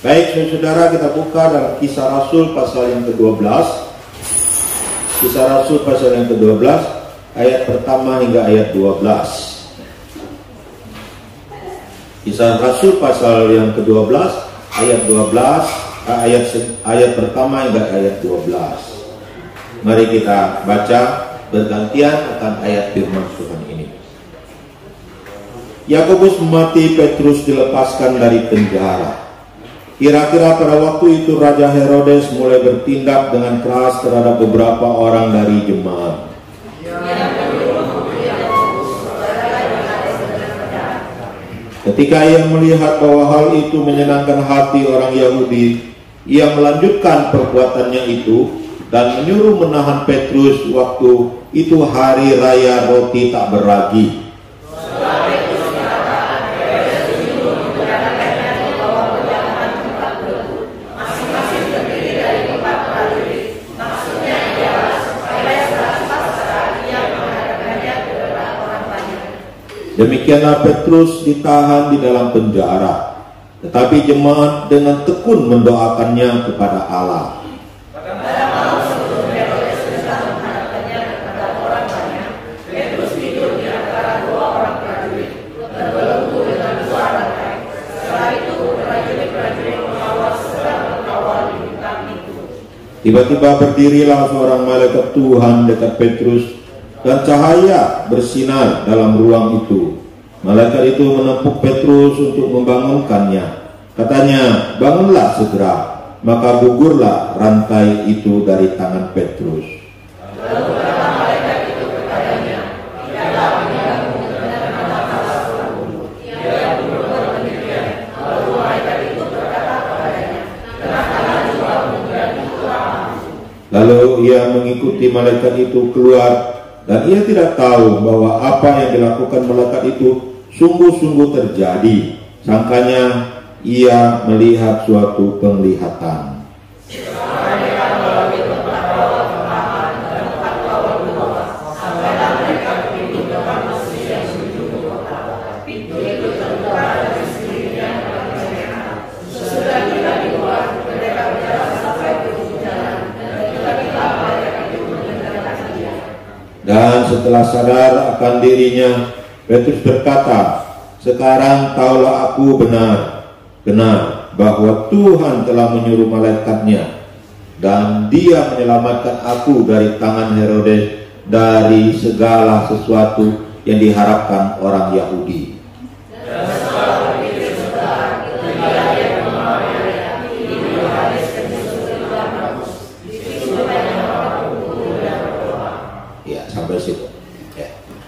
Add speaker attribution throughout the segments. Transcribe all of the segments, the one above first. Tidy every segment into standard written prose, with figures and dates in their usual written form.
Speaker 1: Baik, saudara, kita buka dalam Kisah Rasul pasal yang ke-12. Kisah Rasul pasal yang ke-12, ayat pertama hingga ayat 12. Kisah Rasul pasal yang ke-12, ayat 12, ayat pertama hingga ayat 12. Mari kita baca bergantian akan ayat firman Tuhan ini. Yakobus mati, Petrus dilepaskan dari penjara. Kira-kira pada waktu itu Raja Herodes mulai bertindak dengan keras terhadap beberapa orang dari jemaat. Ketika ia melihat bahwa hal itu menyenangkan hati orang Yahudi, ia melanjutkan perbuatannya itu dan menyuruh menahan Petrus waktu itu hari raya roti tak beragi. Demikianlah Petrus ditahan di dalam penjara, tetapi jemaat dengan tekun mendoakannya kepada Allah. Tiba-tiba berdirilah seorang malaikat Tuhan dekat Petrus, dan cahaya bersinar dalam ruang itu. Malaikat itu menepuk Petrus untuk membangunkannya. Katanya, bangunlah segera. Maka gugurlah rantai itu dari tangan Petrus. Lalu kata malaikat itu kepadanya, tidaklah mengganggu dengan masalah pembunuh. Ia berbuat demikian. Lalu malaikat itu berkata kepadanya, kenakanlah jubahmu dan ikutlah. Lalu ia mengikuti malaikat itu keluar. Dan ia tidak tahu bahwa apa yang dilakukan malaikat itu sungguh-sungguh terjadi. Sangkanya ia melihat suatu penglihatan. Dan setelah sadar akan dirinya, Petrus berkata, sekarang taulah aku benar bahwa Tuhan telah menyuruh malaikatnya, dan dia menyelamatkan aku dari tangan Herodes, dari segala sesuatu yang diharapkan orang Yahudi.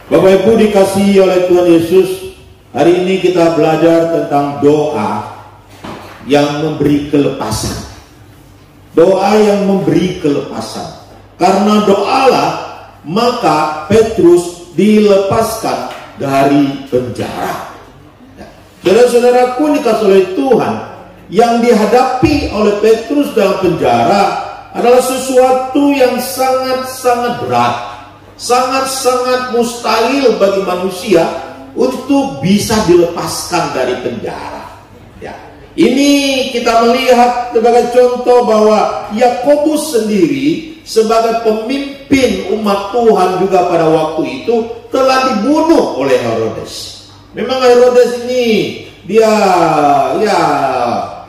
Speaker 1: Bapak Ibu dikasihi oleh Tuhan Yesus, hari ini kita belajar tentang doa yang memberi kelepasan. Doa yang memberi kelepasan. Karena doalah maka Petrus dilepaskan dari penjara. Saudara-saudaraku dikasihi oleh Tuhan, yang dihadapi oleh Petrus dalam penjara adalah sesuatu yang sangat-sangat berat. Sangat-sangat mustahil bagi manusia untuk bisa dilepaskan dari penjara. Ya. Ini kita melihat sebagai contoh bahwa Yakobus sendiri sebagai pemimpin umat Tuhan juga pada waktu itu telah dibunuh oleh Herodes. Memang Herodes ini dia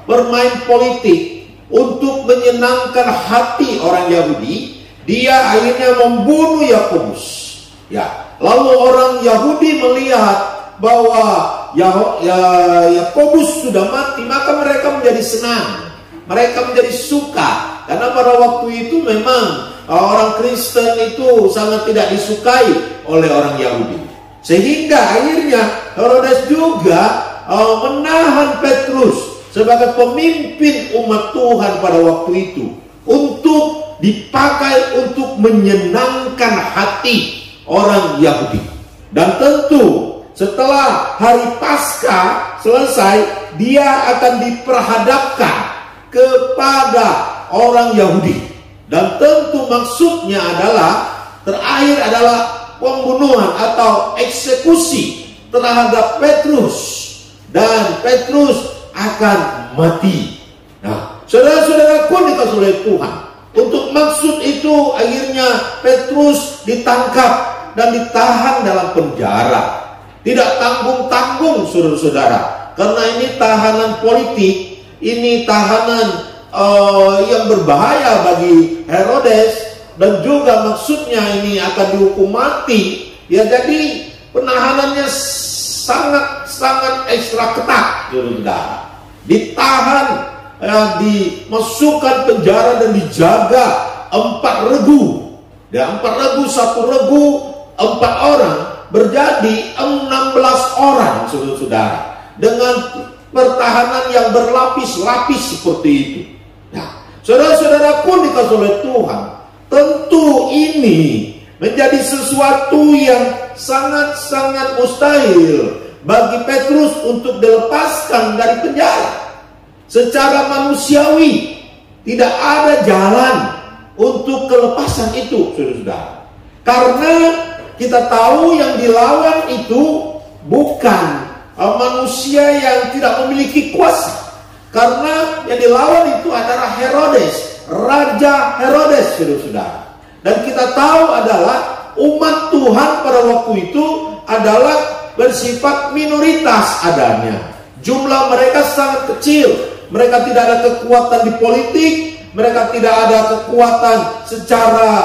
Speaker 1: bermain politik untuk menyenangkan hati orang Yahudi. Dia akhirnya membunuh Yakobus. Ya, lalu orang Yahudi melihat bahwa Yakobus sudah mati, maka mereka menjadi senang, mereka menjadi suka, karena pada waktu itu memang orang Kristen itu sangat tidak disukai oleh orang Yahudi. Sehingga akhirnya Herodes juga menahan Petrus sebagai pemimpin umat Tuhan pada waktu itu untuk dipakai untuk menyenangkan hati orang Yahudi. Dan tentu setelah hari Paskah selesai, dia akan diperhadapkan kepada orang Yahudi. Dan tentu maksudnya adalah terakhir adalah pembunuhan atau eksekusi terhadap Petrus. Dan Petrus akan mati. Nah, saudara-saudara pun dikasih oleh Tuhan. Untuk maksud itu akhirnya Petrus ditangkap dan ditahan dalam penjara. Tidak tanggung-tanggung saudara-saudara, karena ini tahanan politik, ini tahanan yang berbahaya bagi Herodes, dan juga maksudnya ini akan dihukum mati. Ya, jadi penahanannya sangat ekstra ketat, saudara. Ditahan, dimasukkan penjara dan dijaga 4 regu. Dan 4 regu, 1 regu 4 orang, berjadi 16 orang, saudara-saudara, dengan pertahanan yang berlapis-lapis seperti itu. Nah, saudara-saudara pun dikasih oleh Tuhan. Tentu ini menjadi sesuatu yang sangat-sangat mustahil bagi Petrus untuk dilepaskan dari penjara. Secara manusiawi tidak ada jalan untuk kelepasan itu, saudara-saudara. Karena kita tahu yang dilawan itu bukan manusia yang tidak memiliki kuasa. Karena yang dilawan itu adalah Herodes, Raja Herodes, saudara-saudara. Dan kita tahu adalah umat Tuhan pada waktu itu adalah bersifat minoritas adanya. Jumlah mereka sangat kecil. Mereka tidak ada kekuatan di politik, mereka tidak ada kekuatan secara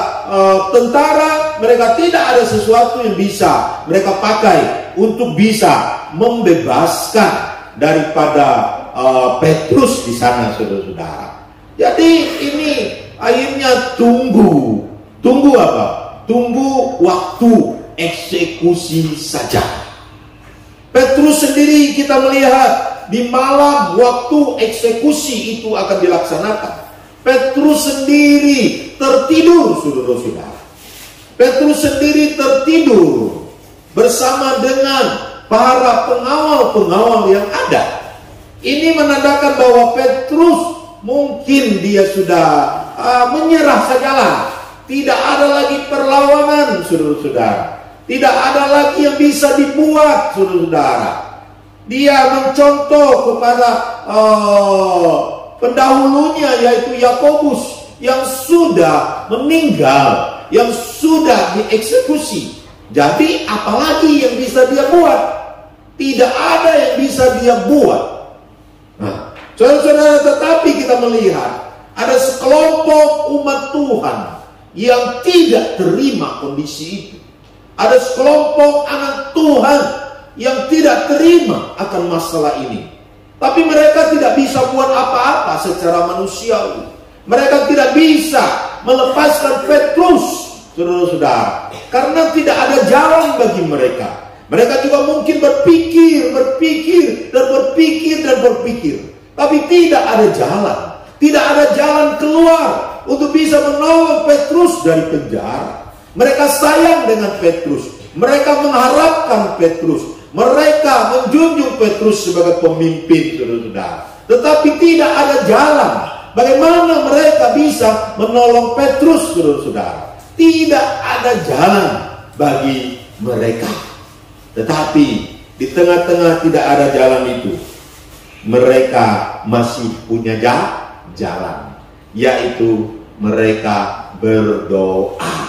Speaker 1: tentara, mereka tidak ada sesuatu yang bisa mereka pakai untuk bisa membebaskan daripada Petrus di sana, saudara-saudara. Jadi ini akhirnya tunggu apa? Tunggu waktu eksekusi saja. Petrus sendiri kita melihat di malam waktu eksekusi itu akan dilaksanakan, Petrus sendiri tertidur, saudara-saudara. Petrus sendiri tertidur bersama dengan para pengawal-pengawal yang ada. Ini menandakan bahwa Petrus mungkin dia sudah menyerah sajalah. Tidak ada lagi perlawanan, saudara-saudara. Tidak ada lagi yang bisa dibuat, saudara-saudara. Dia mencontoh kepada pendahulunya, yaitu Yakobus, yang sudah meninggal, yang sudah dieksekusi. Jadi apalagi yang bisa dia buat? Tidak ada yang bisa dia buat. Nah, saudara-saudara, tetapi kita melihat ada sekelompok umat Tuhan yang tidak terima kondisi itu. Ada sekelompok anak Tuhan yang tidak terima akan masalah ini. Tapi mereka tidak bisa buat apa-apa secara manusiawi. Mereka tidak bisa melepaskan Petrus, saudara-saudara, karena tidak ada jalan bagi mereka. Mereka juga mungkin berpikir, tapi tidak ada jalan. Tidak ada jalan keluar untuk bisa menolong Petrus dari penjara. Mereka sayang dengan Petrus. Mereka mengharapkan Petrus. Mereka menjunjung Petrus sebagai pemimpin, saudara-saudara. Tetapi tidak ada jalan. Bagaimana mereka bisa menolong Petrus, saudara-saudara? Tidak ada jalan bagi mereka. Tetapi di tengah-tengah tidak ada jalan itu, mereka masih punya jalan, yaitu mereka berdoa.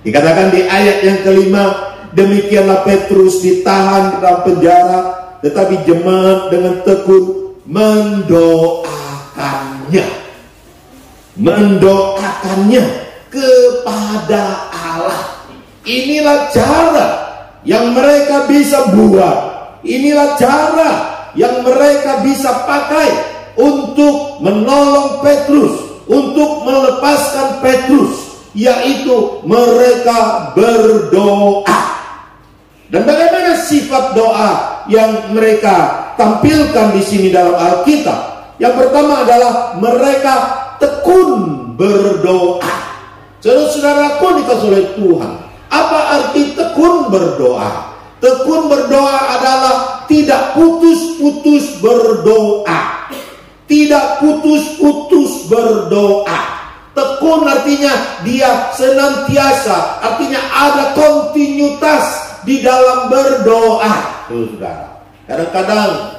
Speaker 1: Dikatakan di ayat yang kelima, demikianlah Petrus ditahan dalam penjara, tetapi jemaat dengan tekun mendoakannya kepada Allah. Inilah cara yang mereka bisa buat. Inilah cara yang mereka bisa pakai untuk menolong Petrus, untuk melepaskan Petrus, yaitu mereka berdoa. Dan bagaimana sifat doa yang mereka tampilkan di sini dalam Alkitab? Yang pertama adalah mereka tekun berdoa. Saudara-saudaraku dikasih oleh Tuhan, apa arti tekun berdoa? Tekun berdoa adalah tidak putus-putus berdoa. Tidak putus-putus berdoa. Tekun artinya dia senantiasa, artinya ada kontinuitas di dalam berdoa. Saudara, kadang-kadang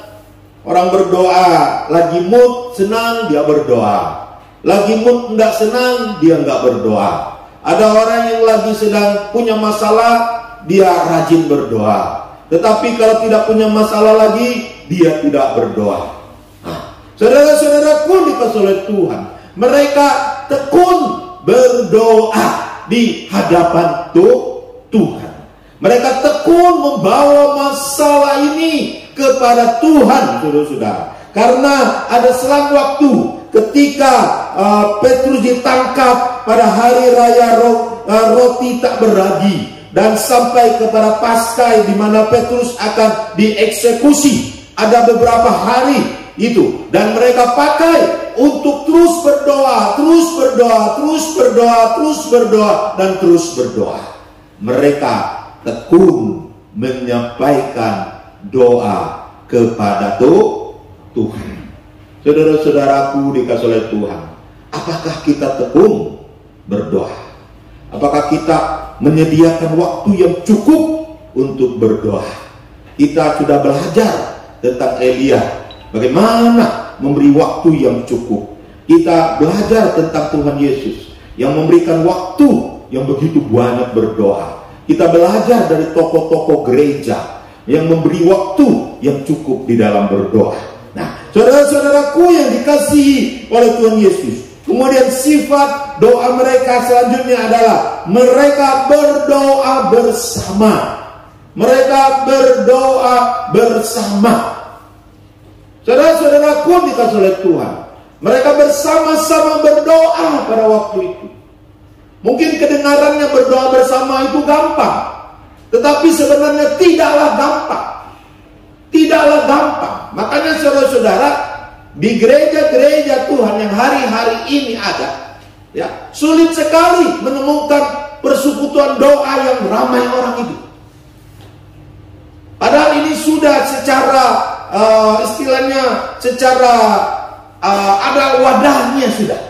Speaker 1: Orang berdoa, lagi mood senang dia berdoa, lagi mood enggak senang dia enggak berdoa. Ada orang yang lagi sedang punya masalah, dia rajin berdoa. Tetapi kalau tidak punya masalah lagi, dia tidak berdoa. Nah, saudara-saudaraku dikasih oleh Tuhan, mereka tekun berdoa di hadapan Tuhan. Mereka tekun membawa masalah ini kepada Tuhan, saudara-saudara. Karena ada selang waktu ketika Petrus ditangkap pada hari raya roti tak beragi, dan sampai kepada Paskah di mana Petrus akan dieksekusi. Ada beberapa hari itu, dan mereka pakai untuk terus berdoa, terus berdoa, terus berdoa, terus berdoa, dan terus berdoa. Mereka tekun menyampaikan doa kepada Tuhan. Saudara-saudaraku dikasih oleh Tuhan, apakah kita tekun berdoa? Apakah kita menyediakan waktu yang cukup untuk berdoa? Kita sudah belajar tentang Elia, bagaimana memberi waktu yang cukup. Kita belajar tentang Tuhan Yesus yang memberikan waktu yang begitu banyak berdoa. Kita belajar dari tokoh-tokoh gereja yang memberi waktu yang cukup di dalam berdoa. Nah, saudara-saudaraku yang dikasihi oleh Tuhan Yesus, kemudian sifat doa mereka selanjutnya adalah mereka berdoa bersama. Mereka berdoa bersama. Saudara-saudaraku dikasihi oleh Tuhan, mereka bersama-sama berdoa pada waktu itu. Mungkin kedengarannya berdoa bersama itu gampang, tetapi sebenarnya tidaklah gampang. Tidaklah gampang. Makanya saudara-saudara, di gereja-gereja Tuhan yang hari-hari ini ada, ya, sulit sekali menemukan persekutuan doa yang ramai orang itu. Padahal ini sudah secara istilahnya secara ada wadahnya sudah,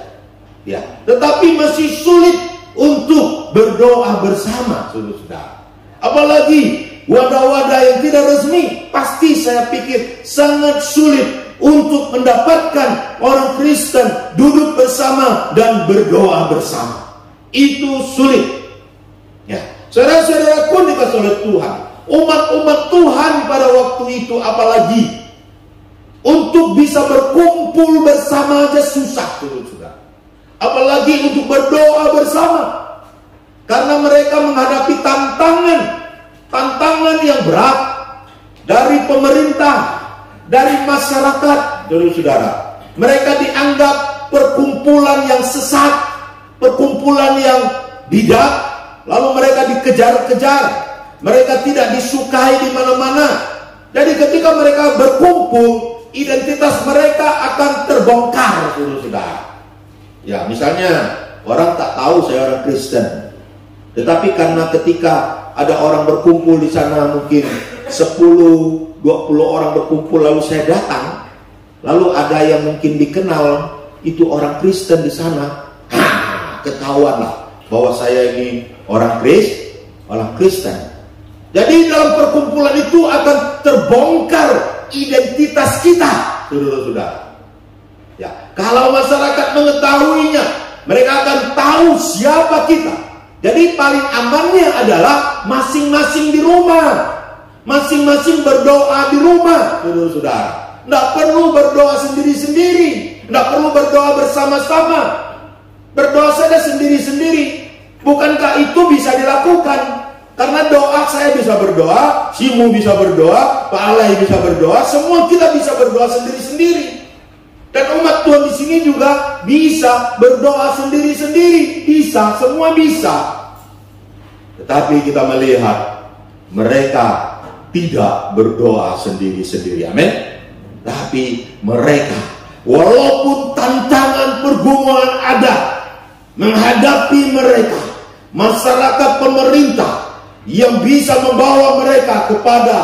Speaker 1: ya. Tetapi masih sulit untuk berdoa bersama, saudara-saudara. Apalagi wadah-wadah yang tidak resmi, pasti saya pikir sangat sulit untuk mendapatkan orang Kristen duduk bersama dan berdoa bersama. Itu sulit. Ya, saudara-saudaraku dikasihi oleh Tuhan, umat-umat Tuhan pada waktu itu apalagi untuk bisa berkumpul bersama aja susah, saudara. Apalagi untuk berdoa bersama, karena mereka menghadapi tantangan yang berat dari pemerintah, dari masyarakat, saudara. Mereka dianggap perkumpulan yang sesat, perkumpulan yang bidak, lalu mereka dikejar-kejar, mereka tidak disukai di mana-mana. Jadi ketika mereka berkumpul, identitas mereka akan terbongkar, saudara. Ya, misalnya orang tak tahu saya orang Kristen, tetapi karena ketika ada orang berkumpul di sana, mungkin 10-20 orang berkumpul, lalu saya datang, lalu ada yang mungkin dikenal itu orang Kristen di sana, ketahuanlah bahwa saya ini orang Kristen. Jadi dalam perkumpulan itu akan terbongkar identitas kita, saudara-saudara. Ya, kalau masyarakat mengetahuinya, mereka akan tahu siapa kita. Jadi paling amannya adalah masing-masing di rumah, masing-masing berdoa di rumah, saudara-saudara. Tidak perlu berdoa sendiri-sendiri, tidak perlu berdoa bersama-sama. Berdoa saja sendiri-sendiri. Bukankah itu bisa dilakukan? Karena doa saya bisa berdoa, Simu bisa berdoa, Pak Alay bisa berdoa, semua kita bisa berdoa sendiri-sendiri. Dan umat Tuhan di sini juga bisa berdoa sendiri-sendiri, bisa, semua bisa. Tetapi kita melihat mereka tidak berdoa sendiri-sendiri, amin. Tapi mereka, walaupun tantangan pergumulan ada menghadapi mereka, masyarakat pemerintah yang bisa membawa mereka kepada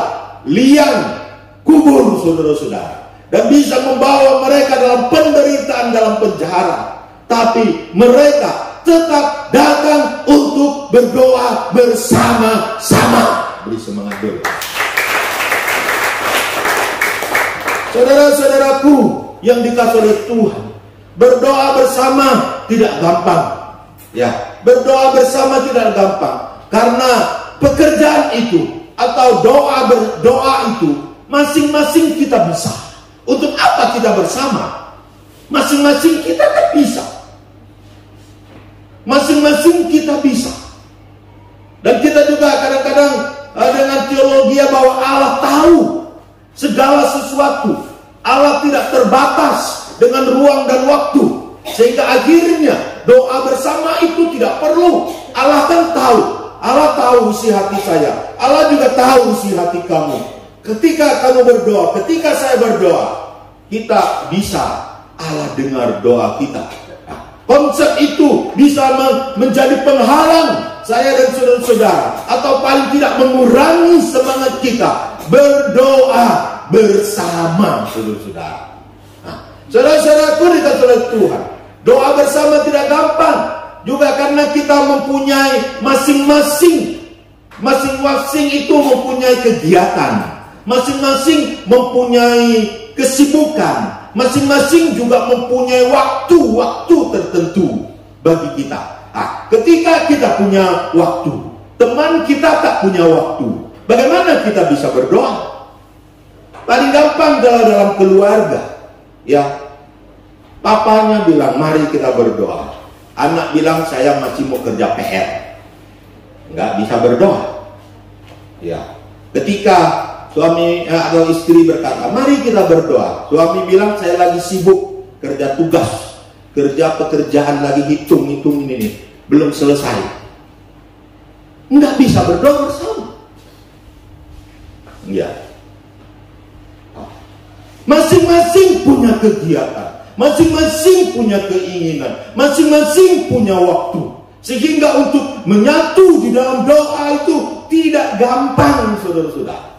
Speaker 1: liang kubur, saudara-saudara, dan bisa membawa mereka dalam penderitaan, dalam penjara, tapi mereka tetap datang untuk berdoa bersama-sama. Beri semangat dulu. Saudara-saudaraku yang dikasihi oleh Tuhan, berdoa bersama tidak gampang. Ya, berdoa bersama tidak gampang karena pekerjaan itu atau doa itu masing-masing kita bisa. Untuk apa kita bersama? Masing-masing kita kan bisa. Masing-masing kita bisa. Dan kita juga kadang-kadang dengan teologi bahwa Allah tahu segala sesuatu. Allah tidak terbatas dengan ruang dan waktu. Sehingga akhirnya doa bersama itu tidak perlu. Allah kan tahu. Allah tahu isi hati saya. Allah juga tahu isi hati kamu. Ketika kamu berdoa, ketika saya berdoa, kita bisa, Allah dengar doa kita. Konsep itu bisa menjadi penghalang saya dan saudara-saudara, atau paling tidak mengurangi semangat kita berdoa bersama, saudara-saudara. Saudara-saudaraku dikasihi oleh Tuhan, doa bersama tidak gampang juga karena kita mempunyai masing-masing itu mempunyai kegiatan, masing-masing mempunyai kesibukan, masing-masing juga mempunyai waktu-waktu tertentu bagi kita. Ketika kita punya waktu, teman kita tak punya waktu, bagaimana kita bisa berdoa? Paling gampang dalam keluarga, ya. Papanya bilang, mari kita berdoa. Anak bilang, saya masih mau kerja PR. Nggak bisa berdoa. Ya. Ketika suami atau istri berkata, mari kita berdoa. Suami bilang, saya lagi sibuk kerja tugas, kerja pekerjaan lagi hitung ini nih, belum selesai. Nggak bisa berdoa bersama. Ya. Masing-masing punya kegiatan, masing-masing punya keinginan, masing-masing punya waktu. Sehingga untuk menyatu di dalam doa itu tidak gampang, saudara-saudara.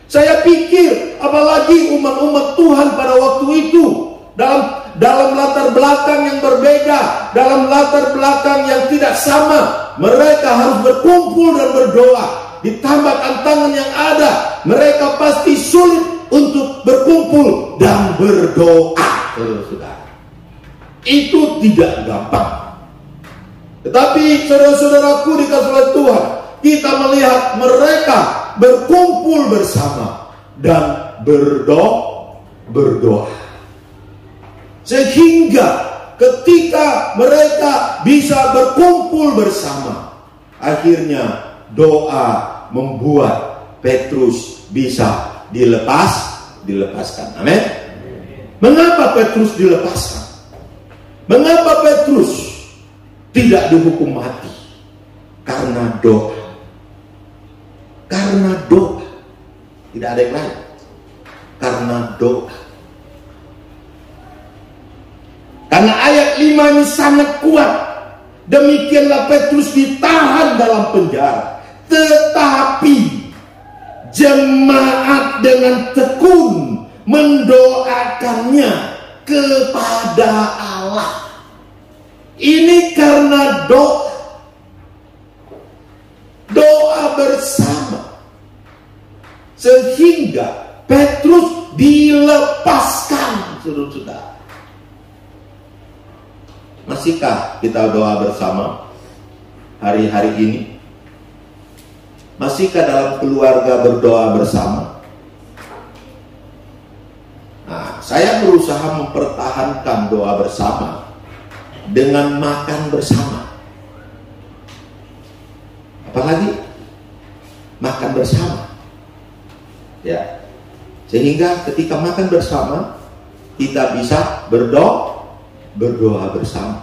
Speaker 1: Saya pikir apalagi umat-umat Tuhan pada waktu itu dalam latar belakang yang berbeda, dalam latar belakang yang tidak sama, mereka harus berkumpul dan berdoa. Ditambah tantangan yang ada, mereka pasti sulit untuk berkumpul dan berdoa, saudara-saudara. Itu tidak gampang. Tetapi saudara-saudaraku dikasihi oleh Tuhan, kita melihat mereka berkumpul bersama dan berdoa. Sehingga ketika mereka bisa berkumpul bersama, akhirnya doa membuat Petrus bisa dilepaskan. Amin. Mengapa Petrus dilepaskan? Mengapa Petrus tidak dihukum mati? Karena doa. Karena doa. Tidak ada yang lain. Karena doa. Karena ayat 5 ini sangat kuat. Demikianlah Petrus ditahan dalam penjara. Tetapi jemaat dengan tekun mendoakannya kepada Allah. Ini karena doa bersama, sehingga Petrus dilepaskan, saudara-saudara. Masihkah kita doa bersama hari-hari ini? Masihkah dalam keluarga berdoa bersama? Nah, saya berusaha mempertahankan doa bersama dengan makan bersama. Apalagi makan bersama. Ya. Sehingga ketika makan bersama, kita bisa berdoa bersama.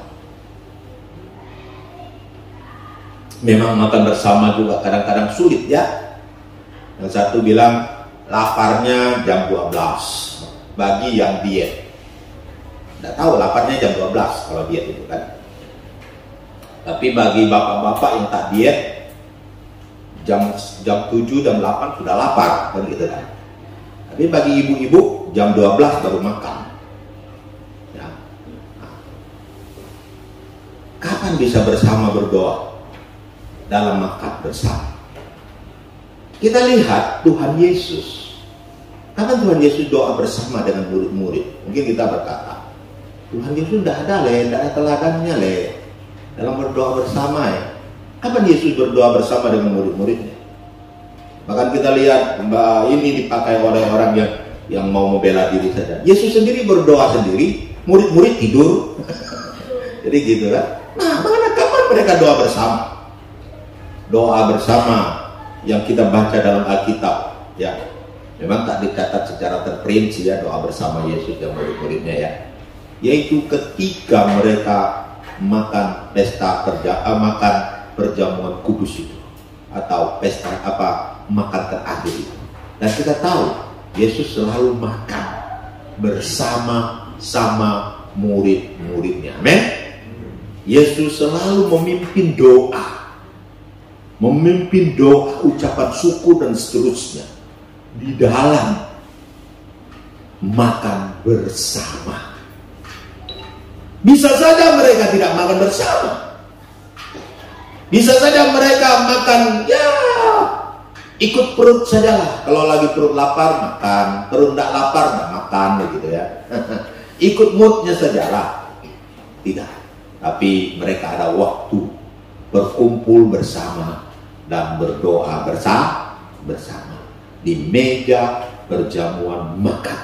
Speaker 1: Memang makan bersama juga kadang-kadang sulit, ya. Yang satu bilang laparnya jam 12 bagi yang diet. Tidak tahu laparnya jam 12 kalau diet itu kan. Tapi bagi bapak-bapak yang tak diet, jam 7, jam 8 sudah lapar kan gitu kan. Tapi bagi ibu-ibu jam 12 baru makan. Ya. Nah. Kapan bisa bersama berdoa? Dalam makan bersama. Kita lihat Tuhan Yesus. Kapan Tuhan Yesus doa bersama dengan murid-murid? Mungkin kita berkata, Tuhan Yesus tidak ada teladannya dalam berdoa bersama ya. Kapan Yesus berdoa bersama dengan murid-muridnya? Bahkan kita lihat ini dipakai oleh orang yang mau membela diri saja. Yesus sendiri berdoa sendiri, murid-murid tidur. Jadi gitu kan. Nah, kapan mereka doa bersama? Doa bersama yang kita baca dalam Alkitab ya. Memang tak dicatat secara terperinci ya doa bersama Yesus dan murid-muridnya ya. Yaitu ketika mereka makan perjamuan kudus itu, atau pesta makan terakhir itu. Dan kita tahu Yesus selalu makan bersama-sama murid-muridnya. Amin. Yesus selalu memimpin doa, ucapan syukur dan seterusnya di dalam makan bersama. Bisa saja mereka tidak makan bersama. Bisa saja mereka makan ya ikut perut sajalah. Kalau lagi perut lapar makan, perut tidak lapar tidak makan begitu ya. Ikut moodnya sajalah. Tidak. Tapi mereka ada waktu berkumpul bersama dan berdoa bersama di meja perjamuan makan.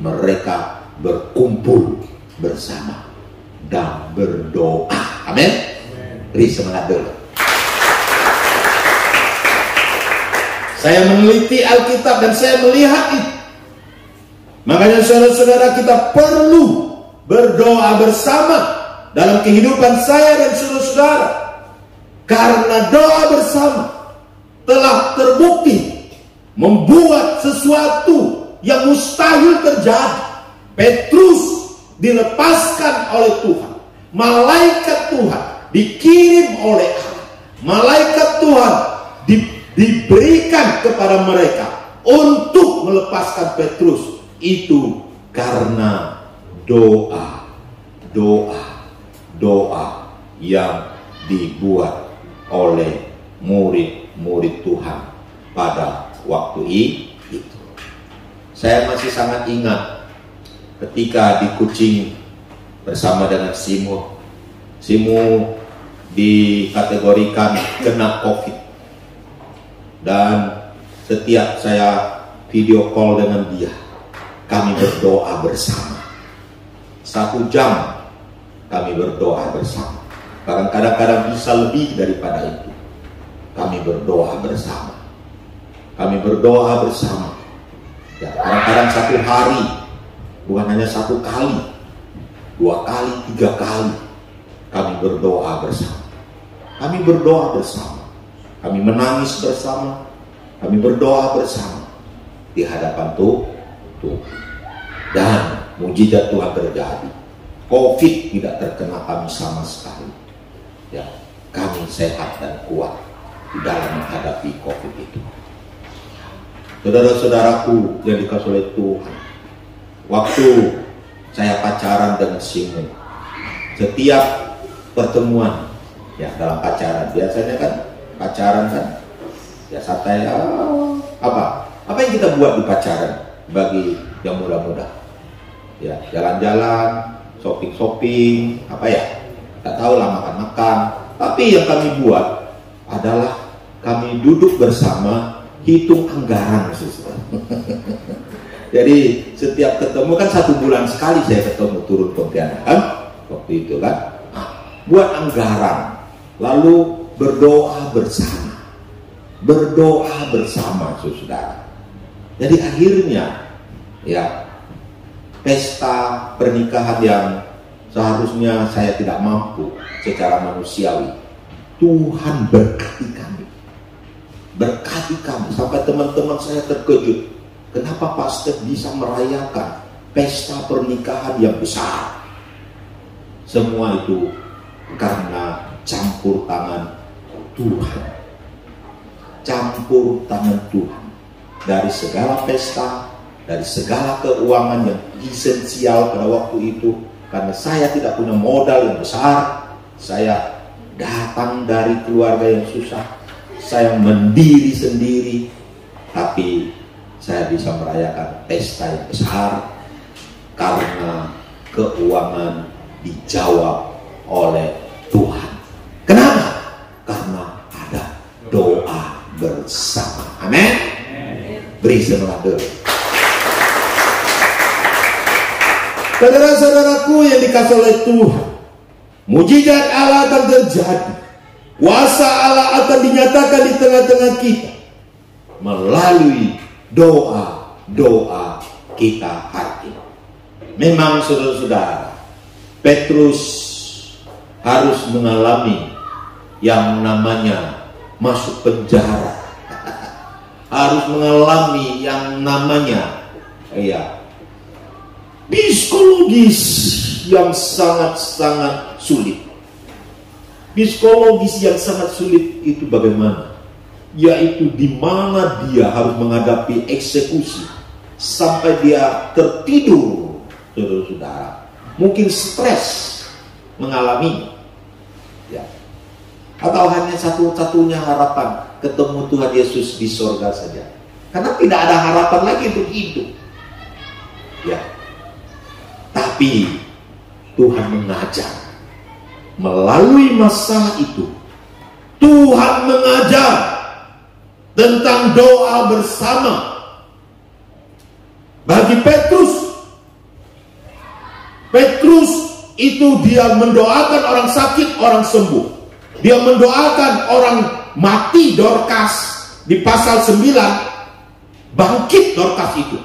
Speaker 1: Mereka berkumpul bersama dan berdoa. Amin. Beri semangat dulu. Saya meneliti Alkitab dan saya melihat itu. Makanya saudara-saudara, kita perlu berdoa bersama dalam kehidupan saya dan saudara-saudara. Karena doa bersama telah terbukti membuat sesuatu yang mustahil terjadi. Petrus dilepaskan oleh Tuhan. Malaikat Tuhan dikirim oleh Allah. Malaikat Tuhan diberikan kepada mereka untuk melepaskan Petrus. Itu karena doa yang dibuat oleh murid-murid Tuhan pada waktu itu. Saya masih sangat ingat ketika di Kucing bersama dengan Simu dikategorikan kena COVID, dan setiap saya video call dengan dia, kami berdoa bersama 1 jam. Kami berdoa bersama. Kadang-kadang bisa lebih daripada itu. Kami berdoa bersama. Kami berdoa bersama. Ya, kadang-kadang 1 hari, bukan hanya 1 kali, 2 kali, 3 kali. Kami berdoa bersama. Kami berdoa bersama. Kami menangis bersama. Kami berdoa bersama di hadapan Tuhan. Dan mujizat Tuhan terjadi. COVID tidak terkena kami sama sekali. Ya, kami sehat dan kuat di dalam menghadapi COVID itu. Saudara-saudaraku yang dikasihi oleh Tuhan, waktu saya pacaran dengan Simu, setiap pertemuan ya dalam pacaran, biasanya kan pacaran kan ya santai, apa yang kita buat di pacaran bagi yang muda-muda ya, jalan-jalan, shopping, apa ya, tak tahu lah, makan-makan. Tapi yang kami buat adalah kami duduk bersama, hitung anggaran. Jadi setiap ketemu kan 1 bulan sekali saya ketemu turun Pontianak kan waktu itu kan, buat anggaran, lalu berdoa bersama saudara. Jadi akhirnya ya, pesta pernikahan yang seharusnya saya tidak mampu secara manusiawi, Tuhan berkati kami sampai teman-teman saya terkejut. Kenapa pastor bisa merayakan pesta pernikahan yang besar? Semua itu karena campur tangan Tuhan. Campur tangan Tuhan dari segala pesta, dari segala keuangan yang esensial pada waktu itu. Karena saya tidak punya modal yang besar, saya datang dari keluarga yang susah, saya mendiri sendiri, tapi saya bisa merayakan pesta yang besar karena keuangan dijawab oleh Tuhan. Kenapa? Karena ada doa bersama. Amin. Beri senada. Saudara-saudaraku yang dikasihi oleh Tuhan, mujizat Allah akan terjadi, kuasa Allah akan dinyatakan di tengah-tengah kita melalui doa-doa kita hari ini. Memang saudara-saudara, Petrus harus mengalami yang namanya masuk penjara, harus mengalami yang namanya psikologis yang sangat-sangat sulit. Psikologis yang sangat sulit itu bagaimana? Yaitu di mana dia harus menghadapi eksekusi sampai dia tertidur, saudara-saudara. Mungkin stres mengalami, ya. Atau hanya satu-satunya harapan ketemu Tuhan Yesus di sorga saja. Karena tidak ada harapan lagi untuk hidup, ya. Tapi Tuhan mengajar melalui masalah itu. Tuhan mengajar tentang doa bersama. Bagi Petrus itu dia mendoakan orang sakit, orang sembuh. Dia mendoakan orang mati, Dorcas di pasal 9 bangkit Dorcas itu.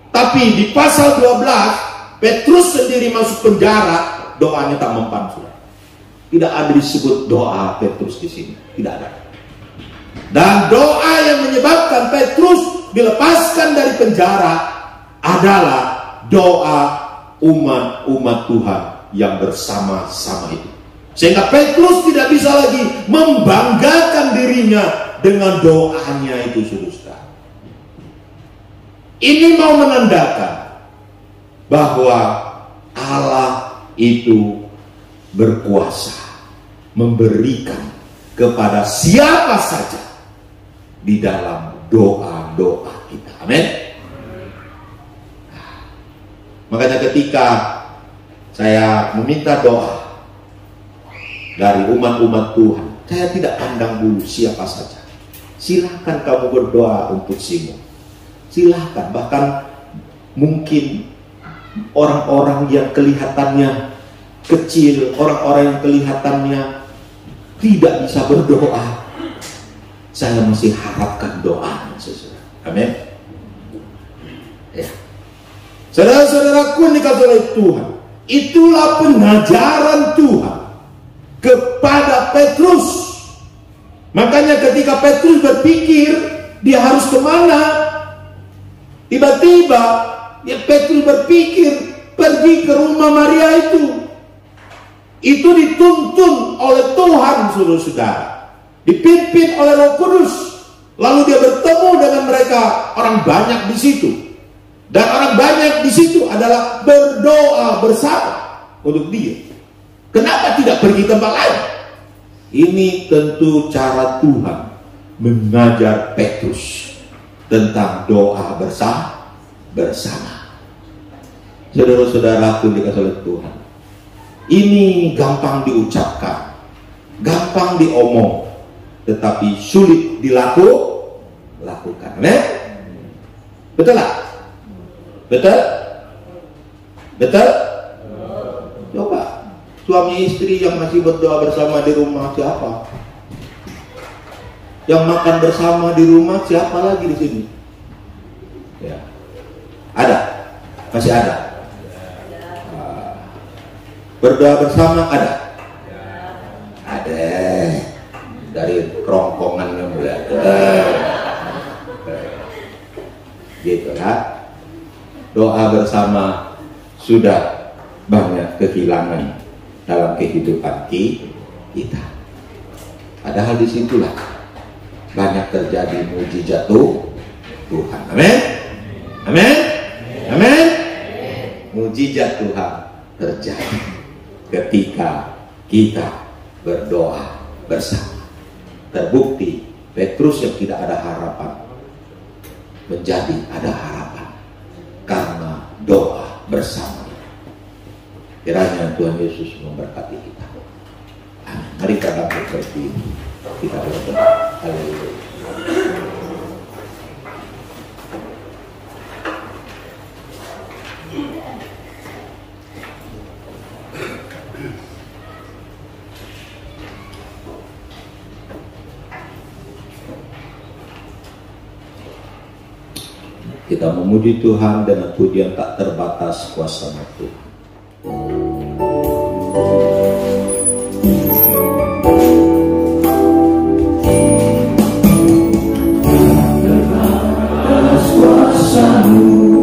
Speaker 1: Tapi di pasal 12 Petrus sendiri masuk penjara, doanya tak mempan sudah. Tidak ada disebut doa Petrus di sini, tidak ada. Dan doa yang menyebabkan Petrus dilepaskan dari penjara adalah doa umat Tuhan yang bersama-sama itu. Sehingga Petrus tidak bisa lagi membanggakan dirinya dengan doanya itu, saudara. Ini mau menandakan bahwa Allah itu berkuasa memberikan kepada siapa saja di dalam doa-doa kita. Amin. Makanya ketika saya meminta doa dari umat-umat Tuhan, saya tidak pandang dulu siapa saja. Silahkan kamu berdoa untuk Simon. Silahkan, bahkan mungkin orang-orang yang kelihatannya kecil, orang-orang yang kelihatannya tidak bisa berdoa, saya masih harapkan doa, saudara. Amin. Ya. Saudara-saudaraku yang dikasihi oleh Tuhan, itulah pengajaran Tuhan kepada Petrus. Makanya ketika Petrus berpikir dia harus kemana, tiba-tiba Petrus berpikir pergi ke rumah Maria itu. Itu dituntun oleh Tuhan, saudara-saudara, dipimpin oleh Roh Kudus. Lalu dia bertemu dengan mereka, orang banyak di situ. Dan orang banyak di situ adalah berdoa bersama untuk dia. Kenapa tidak pergi tempat lain? Ini tentu cara Tuhan mengajar Petrus tentang doa bersama. Saudara-saudaraku dikasihi oleh Tuhan, ini gampang diucapkan, gampang diomong, tetapi sulit dilakukan. Betul lah? Betul? Coba suami istri yang masih berdoa bersama di rumah siapa? Yang makan bersama di rumah siapa lagi di sini? Ya. Ada? Masih ada? Berdoa bersama ada? Ada. Dari kerongkongannya mulai ada. Gitu kan? Doa bersama sudah banyak kehilangan dalam kehidupan kita. Padahal disitulah banyak terjadi mujizat Tuhan. Amin. Amin. Amin. Mujizat Tuhan terjadi ketika kita berdoa bersama. Terbukti Petrus yang tidak ada harapan menjadi ada harapan karena doa bersama. Kiranya Tuhan Yesus memberkati kita. Amin. Mari kita berdiri, kita berdoa. Haleluya. Kita memuji Tuhan dengan pujian tak terbatas kuasa-Nya Tuhan. Terbatas kuasa-Mu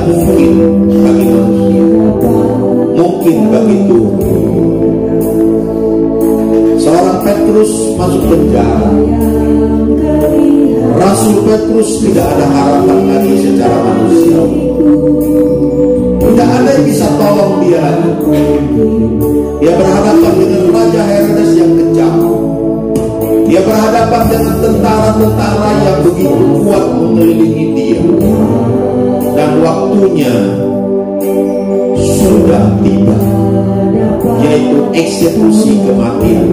Speaker 1: mungkin bagi manusia, mungkin bagi Tuhan. Seorang Petrus masuk penjara. Rasul Petrus tidak ada harapan lagi secara manusia. Tidak ada yang bisa tolong dia lagi. Dia berhadapan dengan Raja Herodes yang kejam. Dia berhadapan dengan tentara-tentara yang begitu kuat mengelilingi dia. Dan waktunya sudah tiba, yaitu eksekusi kematian.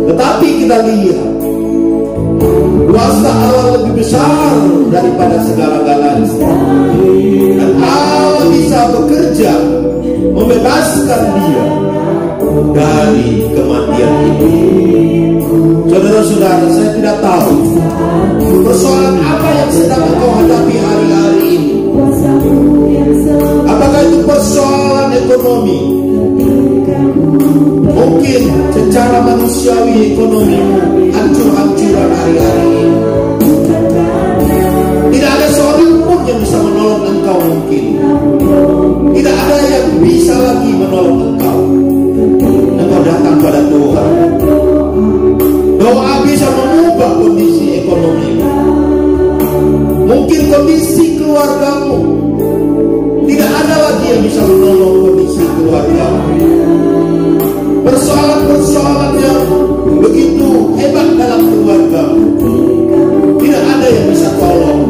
Speaker 1: Tetapi kita lihat kuasa Allah lebih besar daripada segala-galanya, dan Allah bisa bekerja membebaskan dia dari kematian itu. Saudara-saudara, saya tidak tahu persoalan apa yang sedang engkau hadapi hari-hari ini. Apakah itu persoalan ekonomi? Mungkin secara manusiawi ekonomi hancur-hancuran hari-hari ini. Tidak ada seorang pun yang bisa menolong engkau mungkin. Tidak ada yang bisa lagi menolong engkau. Engkau datang pada Tuhan. Doa bisa mengubah kondisi ekonomi. Mungkin kondisi keluargamu. Tidak ada lagi yang bisa menolong kondisi keluargamu. Persoalan-persoalan yang begitu hebat dalam keluarga, tidak ada yang bisa tolong.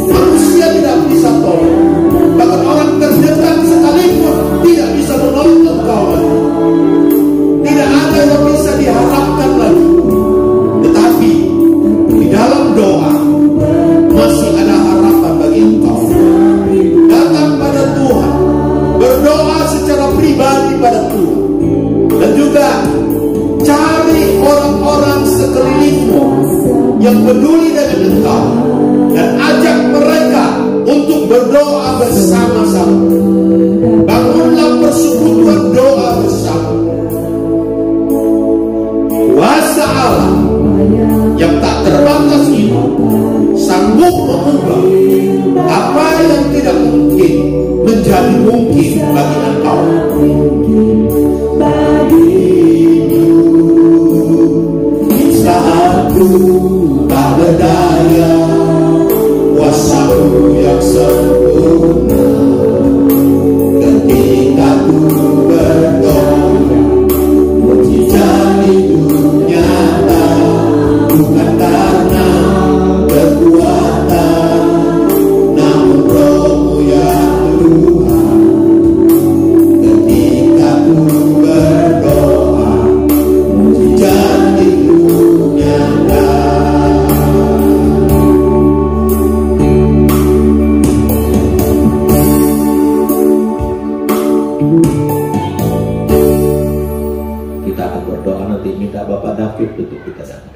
Speaker 1: Manusia tidak bisa tolong. Bahkan orang terdekat sekalipun tidak bisa menolong engkau lagi. Tidak ada yang bisa diharapkan lagi. Tetapi di dalam doa masih ada harapan bagi engkau. Datang pada Tuhan, berdoa secara pribadi pada Tuhan. Dan juga cari orang-orang sekelilingmu yang peduli dengan engkau, dan ajak mereka untuk berdoa bersama-sama. Bangunlah persekutuan doa bersama. Kuasa Allah yang tak terbatas ini sanggup mengubah apa yang tidak mungkin menjadi mungkin bagi engkau. Aku tak berdaya, kuasa-Mu yang sempurna. Ketika ku berdoa, mujizat itu nyata, bukan karena kekuatan, namun Roh-Mu yang Tuhan. Ketika ku berdoa, mujizat itu nyata. Kita akan berdoa, nanti minta Bapak David untuk kita datang.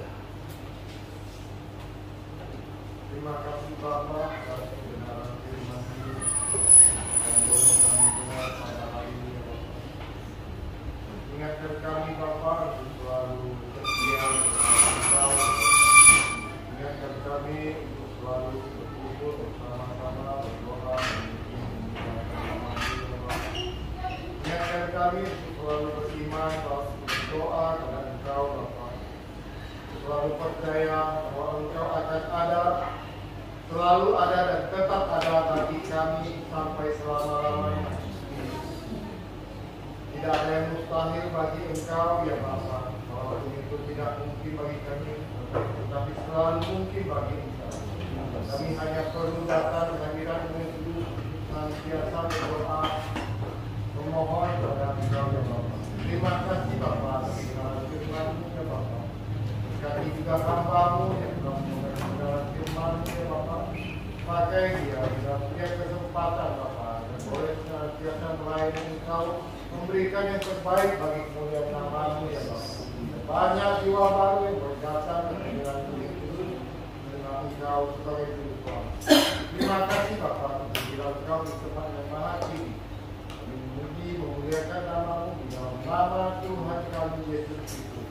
Speaker 2: Terima kasih Bapak atas kebenaran firman-Mu dan golongan pada hari ini. Ingatkan kami Bapak untuk selalu setia bersama Engkau. Ingatkan kami untuk selalu berkumpul bersama-sama berdoa ingatkan kami untuk selalu beriman bahwa berdoa kepada Engkau Bapak, selalu percaya bahwa Engkau akan ada, selalu ada dan tetap ada bagi kami sampai selama-lamanya. Tidak ada yang mustahil bagi Engkau ya Bapak, bahwa itu tidak mungkin bagi kami, tetapi selalu mungkin bagi Engkau. Kami hanya perlu datang kehadiran-Mu itu senantiasa berdoa, memohon kepada Engkau ya Bapak. Terima kasih Bapak atas firman-Mu ya Bapak. Berkati juga hamba-Mu yang telah mendengarkan firman-Mu ya Bapak. Pakai dia bila punya kesempatan Bapak, dan boleh senantiasa melayani Engkau, memberikan yang terbaik bagi kemuliaan nama-Mu ya Bapak. Banyak jiwa baru yang berdatang dengan Tuhan dengan Engkau sebagai Tuhan. Terima kasih Bapak, bila Engkau di tempat yang maha tinggi. Memuliakan nama-Mu di dalam nama Tuhan kami Yesus Kristus.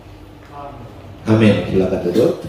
Speaker 2: Amin.
Speaker 1: Amin. Silakan duduk.